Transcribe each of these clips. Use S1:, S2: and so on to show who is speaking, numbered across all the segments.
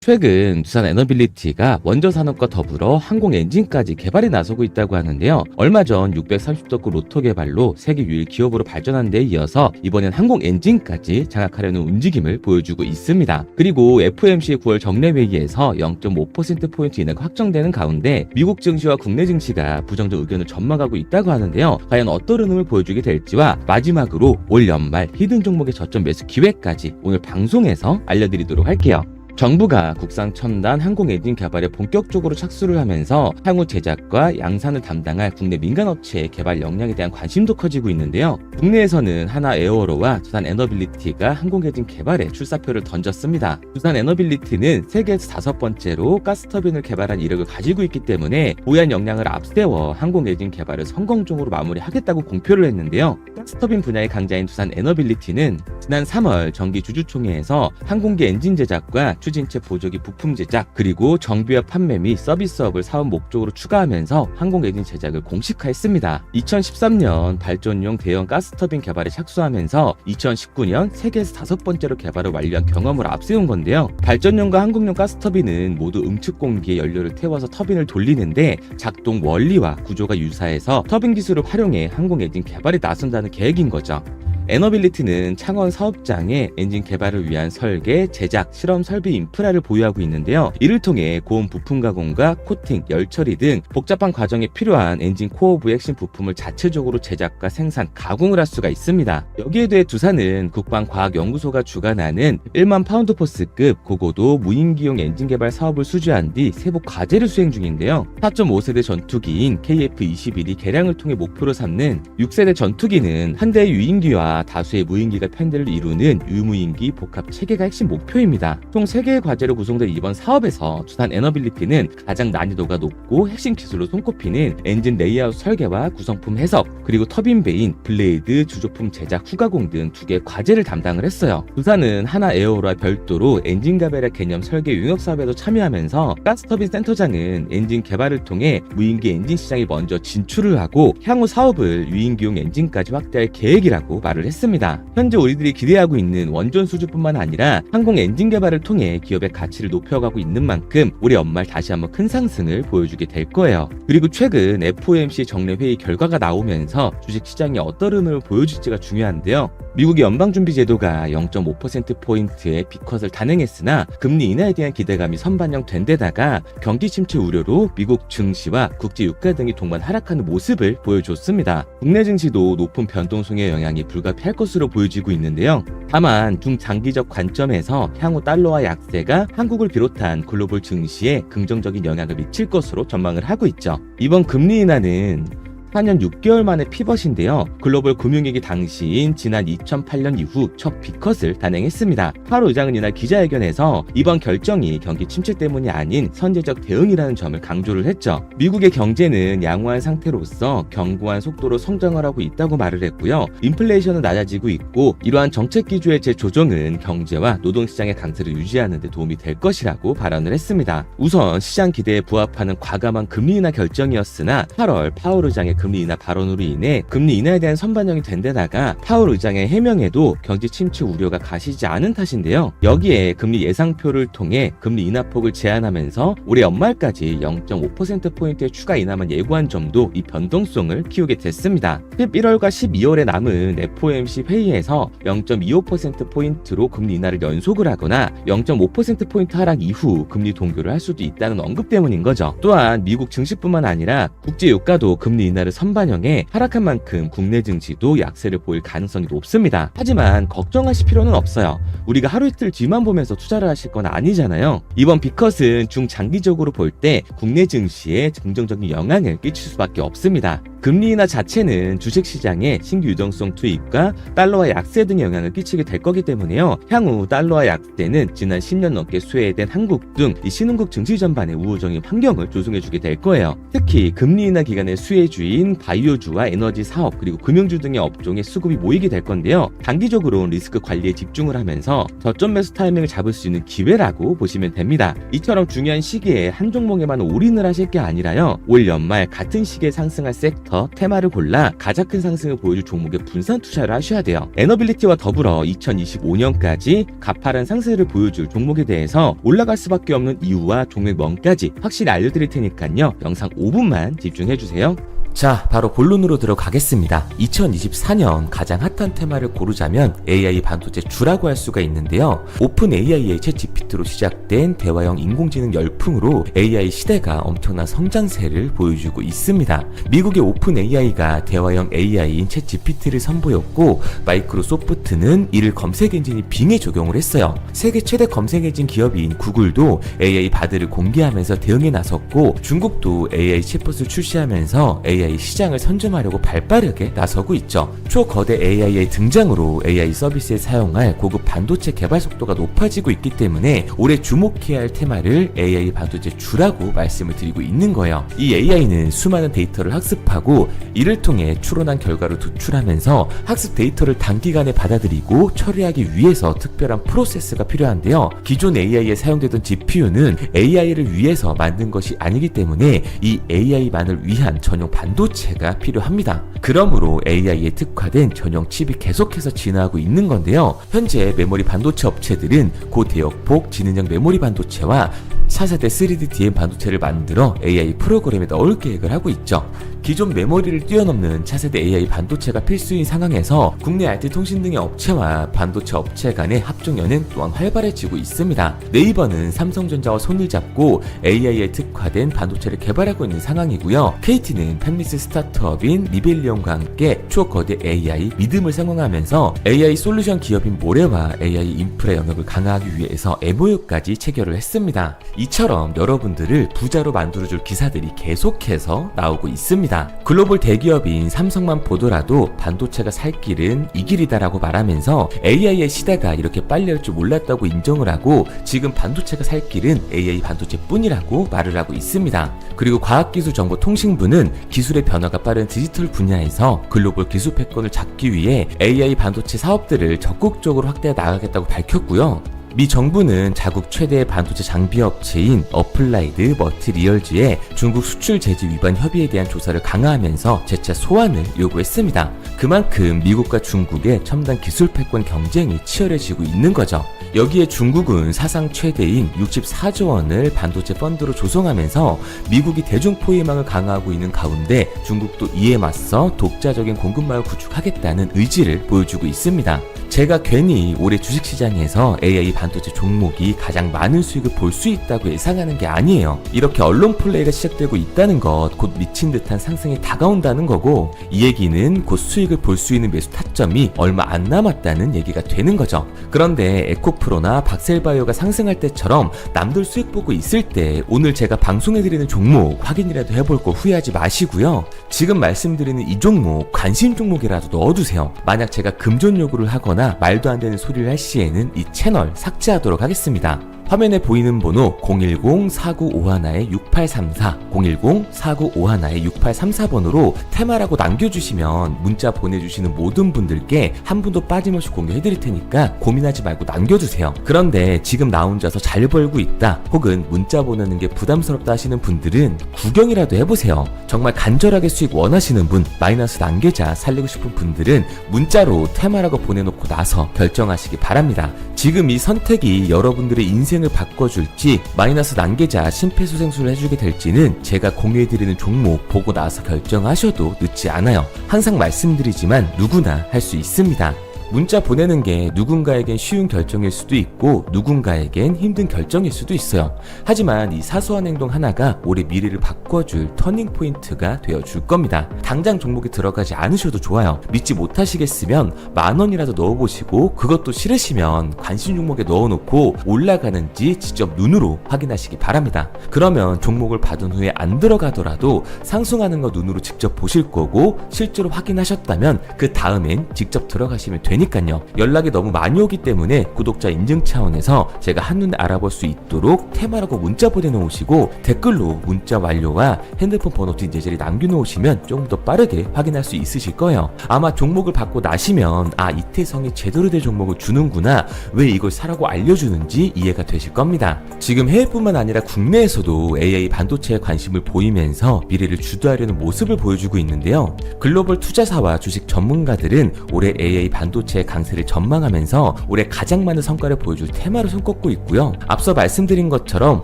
S1: 최근 두산 에너빌리티가 원전 산업과 더불어 항공 엔진까지 개발에 나서고 있다고 하는데요. 얼마 전 630덕급 로또 개발로 세계 유일 기업으로 발전한 데 이어서 이번엔 항공 엔진까지 장악하려는 움직임을 보여주고 있습니다. 그리고 FOMC의 9월 정례회의에서 0.5%포인트 인하가 확정되는 가운데 미국 증시와 국내 증시가 부정적 의견을 전망하고 있다고 하는데요. 과연 어떤 흐름을 보여주게 될지와 마지막으로 올 연말 히든 종목의 저점 매수 기회까지 오늘 방송에서 알려드리도록 할게요. 정부가 국산 첨단 항공 엔진 개발에 본격적으로 착수를 하면서 향후 제작과 양산을 담당할 국내 민간 업체의 개발 역량에 대한 관심도 커지고 있는데요. 국내에서는 하나 에어로와 두산 에너빌리티가 항공 엔진 개발에 출사표를 던졌습니다. 두산 에너빌리티는 세계에서 5번째로 가스터빈을 개발한 이력을 가지고 있기 때문에 보유한 역량을 앞세워 항공 엔진 개발을 성공적으로 마무리하겠다고 공표를 했는데요. 가스터빈 분야의 강자인 두산 에너빌리티는 지난 3월 정기 주주총회에서 항공기 엔진 제작과 추진체 보조기 부품 제작 그리고 정비업 판매 및 서비스업을 사업 목적으로 추가하면서 항공 엔진 제작을 공식화했습니다. 2013년 발전용 대형 가스터빈 개발에 착수하면서 2019년 세계에서 5번째로 개발을 완료한 경험을 앞세운 건데요. 발전용과 항공용 가스터빈은 모두 응축 공기에 연료를 태워서 터빈을 돌리는데 작동 원리와 구조가 유사해서 터빈 기술을 활용해 항공 엔진 개발에 나선다는 계획인 거죠. 에너빌리티는 창원 사업장에 엔진 개발을 위한 설계, 제작, 실험 설비 인프라를 보유하고 있는데요. 이를 통해 고온 부품 가공과 코팅, 열 처리 등 복잡한 과정에 필요한 엔진 코어부의 핵심 부품을 자체적으로 제작과 생산, 가공을 할 수가 있습니다. 여기에 대해 두산은 국방과학연구소가 주관하는 1만 파운드포스급 고고도 무인기용 엔진 개발 사업을 수주한 뒤 세부 과제를 수행 중인데요. 4.5세대 전투기인 KF-21이 개량을 통해 목표로 삼는 6세대 전투기는 한 대의 유인기와 다수의 무인기가 편대를 이루는 유무인기 복합 체계가 핵심 목표입니다. 총 3개의 과제로 구성된 이번 사업에서 두산 에너빌리티는 가장 난이도가 높고 핵심 기술로 손꼽히는 엔진 레이아웃 설계와 구성품 해석, 그리고 터빈 베인, 블레이드, 주조품 제작, 후가공 등 2개의 과제를 담당을 했어요. 두산은 하나 에어로와 별도로 엔진 개발의 개념 설계 용역 사업에도 참여하면서 가스터빈 센터장은 엔진 개발을 통해 무인기 엔진 시장에 먼저 진출을 하고 향후 사업을 유인기용 엔진까지 확대할 계획이라고 말을 했습니다. 현재 우리들이 기대하고 있는 원전 수주뿐만 아니라 항공 엔진 개발을 통해 기업의 가치를 높여가고 있는 만큼 올해 연말 다시 한번 큰 상승을 보여주게 될 거예요. 그리고 최근 FOMC 정례회의 결과가 나오면서 주식시장이 어떤 흐름을 보여줄지가 중요한데요. 미국의 연방준비제도가 0.5%포인트의 빅컷을 단행했으나 금리 인하에 대한 기대감이 선반영된 데다가 경기 침체 우려로 미국 증시와 국제 유가 등이 동반 하락하는 모습을 보여줬습니다. 국내 증시도 높은 변동성의 영향이 불가피할 것으로 보여지고 있는데요. 다만 중장기적 관점에서 향후 달러와 약세가 한국을 비롯한 글로벌 증시에 긍정적인 영향을 미칠 것으로 전망을 하고 있죠. 이번 금리 인하는 4년 6개월 만에 피벗인데요. 글로벌 금융위기 당시인 지난 2008년 이후 첫 빅컷을 단행했습니다. 파월 의장은 이날 기자회견에서 이번 결정이 경기 침체 때문이 아닌 선제적 대응이라는 점을 강조를 했죠. 미국의 경제는 양호한 상태로서 견고한 속도로 성장을 하고 있다고 말을 했고요. 인플레이션은 낮아지고 있고 이러한 정책 기조의 재조정은 경제와 노동시장의 강세를 유지하는 데 도움이 될 것이라고 발언을 했습니다. 우선 시장 기대에 부합하는 과감한 금리 인하 결정이었으나 8월 파월 의장의 금리 인하 발언으로 인해 금리 인하에 대한 선반영이 된 데다가 파월 의장의 해명에도 경제 침체 우려가 가시지 않은 탓인데요. 여기에 금리 예상표를 통해 금리 인하폭을 제한하면서 올해 연말까지 0.5%포인트의 추가 인하만 예고한 점도 이 변동성을 키우게 됐습니다. 11월과 12월에 남은 FOMC 회의에서 0.25%포인트로 금리 인하를 연속을 하거나 0.5%포인트 하락 이후 금리 동결을 할 수도 있다는 언급 때문인 거죠. 또한 미국 증시뿐만 아니라 국제 유가도 금리 인하를 선반영해 하락한 만큼 국내 증시도 약세를 보일 가능성이 높습니다. 하지만 걱정하실 필요는 없어요. 우리가 하루 이틀 뒤만 보면서 투자를 하실 건 아니잖아요. 이번 빅컷은 중장기적으로 볼 때 국내 증시에 긍정적인 영향을 끼칠 수밖에 없습니다. 금리 인하 자체는 주식시장의 신규 유동성 투입과 달러와 약세 등의 영향을 끼치게 될 거기 때문에요. 향후 달러와 약세는 지난 10년 넘게 수혜된 한국 등 이 신흥국 증시 전반에 우호적인 환경을 조성해주게 될 거예요. 특히 금리 인하 기간의 수혜주인 바이오주와 에너지 사업 그리고 금융주 등의 업종에 수급이 모이게 될 건데요. 단기적으로 리스크 관리에 집중을 하면서 저점 매수 타이밍을 잡을 수 있는 기회라고 보시면 됩니다. 이처럼 중요한 시기에 한 종목에만 올인을 하실 게 아니라요. 올 연말 같은 시기에 상승할 섹터 중에서 테마를 골라 가장 큰 상승을 보여줄 종목에 분산 투자를 하셔야 돼요. 에너빌리티와 더불어 2025년까지 가파른 상승을 보여줄 종목에 대해서 올라갈 수밖에 없는 이유와 종목명까지 확실히 알려드릴 테니까요. 영상 5분만 집중해주세요.
S2: 자, 바로 본론으로 들어가겠습니다. 2024년 가장 핫한 테마를 고르자면 AI 반도체 주라고 할 수가 있는데요. 오픈 AI의 챗GPT로 시작된 대화형 인공지능 열풍으로 AI 시대가 엄청난 성장세를 보여주고 있습니다. 미국의 오픈 AI가 대화형 AI인 챗GPT를 선보였고, 마이크로소프트는 이를 검색 엔진인 빙에 적용을 했어요. 세계 최대 검색 엔진 기업인 구글도 AI 바드를 공개하면서 대응에 나섰고, 중국도 AI 챗봇을 출시하면서 AI 시장을 선점하려고 발빠르게 나서고 있죠. 초거대 AI의 등장으로 AI 서비스에 사용할 고급 반도체 개발 속도가 높아지고 있기 때문에 올해 주목해야 할 테마를 AI 반도체 주라고 말씀을 드리고 있는 거예요. 이 AI는 수많은 데이터를 학습하고 이를 통해 추론한 결과를 도출하면서 학습 데이터를 단기간에 받아들이고 처리하기 위해서 특별한 프로세스가 필요한데요. 기존 AI에 사용되던 GPU는 AI를 위해서 만든 것이 아니기 때문에 이 AI만을 위한 전용 반도체가 필요합니다. 그러므로 AI에 특화된 전용 칩이 계속해서 진화하고 있는 건데요. 현재 메모리 반도체 업체들은 고대역폭 지능형 메모리 반도체와 4세대 3D DM 반도체를 만들어 AI 프로그램에 넣을 계획을 하고 있죠. 기존 메모리를 뛰어넘는 차세대 AI 반도체가 필수인 상황에서 국내 IT 통신 등의 업체와 반도체 업체 간의 합종 연행 또한 활발해지고 있습니다. 네이버는 삼성전자와 손을 잡고 AI에 특화된 반도체를 개발하고 있는 상황이고요. KT는 팬미스 스타트업인 리벨리온과 함께 초거대 AI 믿음을 상용하면서 AI 솔루션 기업인 모레와 AI 인프라 영역을 강화하기 위해서 MOU까지 체결을 했습니다. 이처럼 여러분들을 부자로 만들어줄 기사들이 계속해서 나오고 있습니다. 글로벌 대기업인 삼성만 보더라도 반도체가 살 길은 이 길이다라고 말하면서 AI의 시대가 이렇게 빨리 할 줄 몰랐다고 인정을 하고 지금 반도체가 살 길은 AI 반도체뿐이라고 말을 하고 있습니다. 그리고 과학기술정보통신부는 기술의 변화가 빠른 디지털 분야에서 글로벌 기술 패권을 잡기 위해 AI 반도체 사업들을 적극적으로 확대해 나가겠다고 밝혔고요. 미 정부는 자국 최대의 반도체 장비 업체인 어플라이드 머티리얼즈의 중국 수출 제재 위반 협의에 대한 조사를 강화하면서 재차 소환을 요구했습니다. 그만큼 미국과 중국의 첨단 기술 패권 경쟁이 치열해지고 있는 거죠. 여기에 중국은 사상 최대인 64조 원을 반도체 펀드로 조성하면서 미국이 대중 포위망을 강화하고 있는 가운데 중국도 이에 맞서 독자적인 공급망을 구축하겠다는 의지를 보여주고 있습니다. 제가 괜히 올해 주식시장에서 AI 반도체 종목이 가장 많은 수익을 볼 수 있다고 예상하는 게 아니에요. 이렇게 언론 플레이가 시작되고 있다는 것, 곧 미친 듯한 상승이 다가온다는 거고, 이 얘기는 곧 수익을 볼 수 있는 매수 타점이 얼마 안 남았다는 얘기가 되는 거죠. 그런데 에코프로나 박셀바이오가 상승할 때처럼 남들 수익 보고 있을 때 오늘 제가 방송해드리는 종목 확인이라도 해볼 거 후회하지 마시고요. 지금 말씀드리는 이 종목 관심 종목이라도 넣어두세요. 만약 제가 금전 요구를 하거나 말도 안 되는 소리를 할 시에는 이 채널 삭제하도록 하겠습니다. 화면에 보이는 번호 010-4951-6834, 010-4951-6834번으로 테마라고 남겨주시면 문자 보내주시는 모든 분들께 한 분도 빠짐없이 공유해드릴 테니까 고민하지 말고 남겨주세요. 그런데 지금 나 혼자서 잘 벌고 있다, 혹은 문자 보내는 게 부담스럽다 하시는 분들은 구경이라도 해보세요. 정말 간절하게 수익 원하시는 분, 마이너스 난계자 살리고 싶은 분들은 문자로 테마라고 보내놓고 나서 결정하시기 바랍니다. 지금 이 선택이 여러분들의 인생을 바꿔줄지 마이너스 난계자 심폐소생술을 해주게 될지는 제가 공유해드리는 종목 보고 나서 결정하셔도 늦지 않아요. 항상 말씀드리지만 누구나 할 수 있습니다. 문자 보내는 게 누군가에겐 쉬운 결정일 수도 있고 누군가에겐 힘든 결정일 수도 있어요. 하지만 이 사소한 행동 하나가 올해 미래를 바꿔줄 터닝 포인트가 되어줄 겁니다. 당장 종목에 들어가지 않으셔도 좋아요. 믿지 못하시겠으면 10,000원이라도 넣어보시고, 그것도 싫으시면 관심 종목에 넣어놓고 올라가는지 직접 눈으로 확인하시기 바랍니다. 그러면 종목을 받은 후에 안 들어가더라도 상승하는 거 눈으로 직접 보실 거고, 실제로 확인하셨다면 그 다음엔 직접 들어가시면 됩니다. 되니까요. 연락이 너무 많이 오기 때문에 구독자 인증 차원에서 제가 한눈에 알아볼 수 있도록 테마라고 문자 보내놓으시고 댓글로 문자 완료와 핸드폰 번호 뒷예절이 남겨놓으시면 조금 더 빠르게 확인할 수 있으실 거예요. 아마 종목을 받고 나시면 이태성이 제대로 된 종목을 주는구나, 왜 이걸 사라고 알려주는지 이해가 되실 겁니다. 지금 해외뿐만 아니라 국내에서도 AI 반도체에 관심을 보이면서 미래를 주도하려는 모습을 보여주고 있는데요. 글로벌 투자사와 주식 전문가들은 올해 AI 반도체의 강세를 전망하면서 올해 가장 많은 성과를 보여줄 테마로 손꼽고 있고요. 앞서 말씀드린 것처럼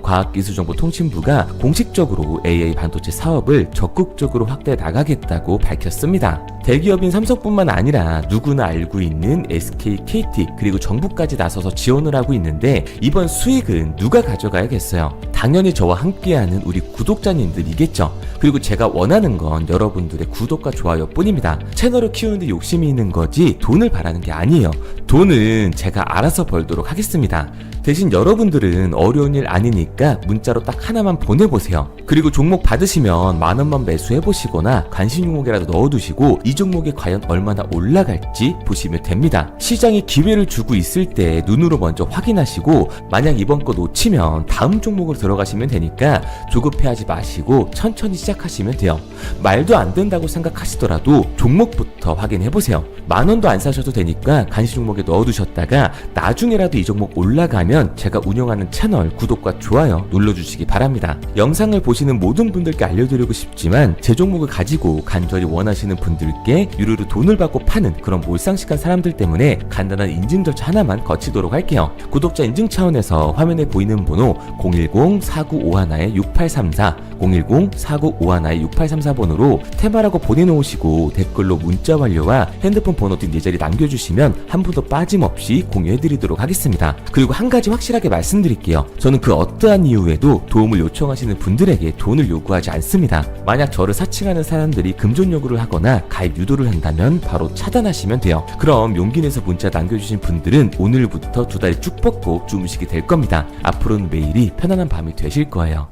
S2: 과학기술정보통신부가 공식적으로 AI 반도체 사업을 적극적으로 확대해 나가겠다고 밝혔습니다. 대기업인 삼성뿐만 아니라 누구나 알고 있는 SK, KT 그리고 정부까지 나서서 지원을 하고 있는데, 이번 수익은 누가 가져가야겠어요? 당연히 저와 함께하는 우리 구독자님들이겠죠. 그리고 제가 원하는 건 여러분들의 구독과 좋아요 뿐입니다. 채널을 키우는데 욕심이 있는 거지 돈을 바라는 게 아니에요. 돈은 제가 알아서 벌도록 하겠습니다. 대신 여러분들은 어려운 일 아니니까 문자로 딱 하나만 보내보세요. 그리고 종목 받으시면 10,000원만 매수해보시거나 관심 종목이라도 넣어두시고 이 종목이 과연 얼마나 올라갈지 보시면 됩니다. 시장이 기회를 주고 있을 때 눈으로 먼저 확인하시고, 만약 이번 거 놓치면 다음 종목으로 들어가시면 되니까 조급해하지 마시고 천천히 시작하시면 돼요. 말도 안 된다고 생각하시더라도 종목부터 확인해보세요. 10,000원도 안 사셔도 되니까 관심 종목에 넣어두셨다가 나중에라도 이 종목 올라가면 제가 운영하는 채널 구독과 좋아요 눌러주시기 바랍니다. 영상을 보시는 모든 분들께 알려드리고 싶지만 제 종목을 가지고 간절히 원하시는 분들께 유료로 돈을 받고 파는 그런 몰상식한 사람들 때문에 간단한 인증 절차 하나만 거치도록 할게요. 구독자 인증 차원에서 화면에 보이는 번호 010-4951-6834 010-4951-6834번으로 테마라고 보내놓으시고 댓글로 문자 완료와 핸드폰 번호 뒷예절이 남겨주시면 한 분도 빠짐없이 공유해드리도록 하겠습니다. 그리고 한 가지 확실하게 말씀드릴게요. 저는 그 어떠한 이유에도 도움을 요청하시는 분들에게 돈을 요구하지 않습니다. 만약 저를 사칭하는 사람들이 금전 요구를 하거나 가입 유도를 한다면 바로 차단하시면 돼요. 그럼 용기 내서 문자 남겨주신 분들은 오늘부터 2다리 쭉 뻗고 주무시게 될 겁니다. 앞으로는 매일이 편안한 밤이 되실 거예요.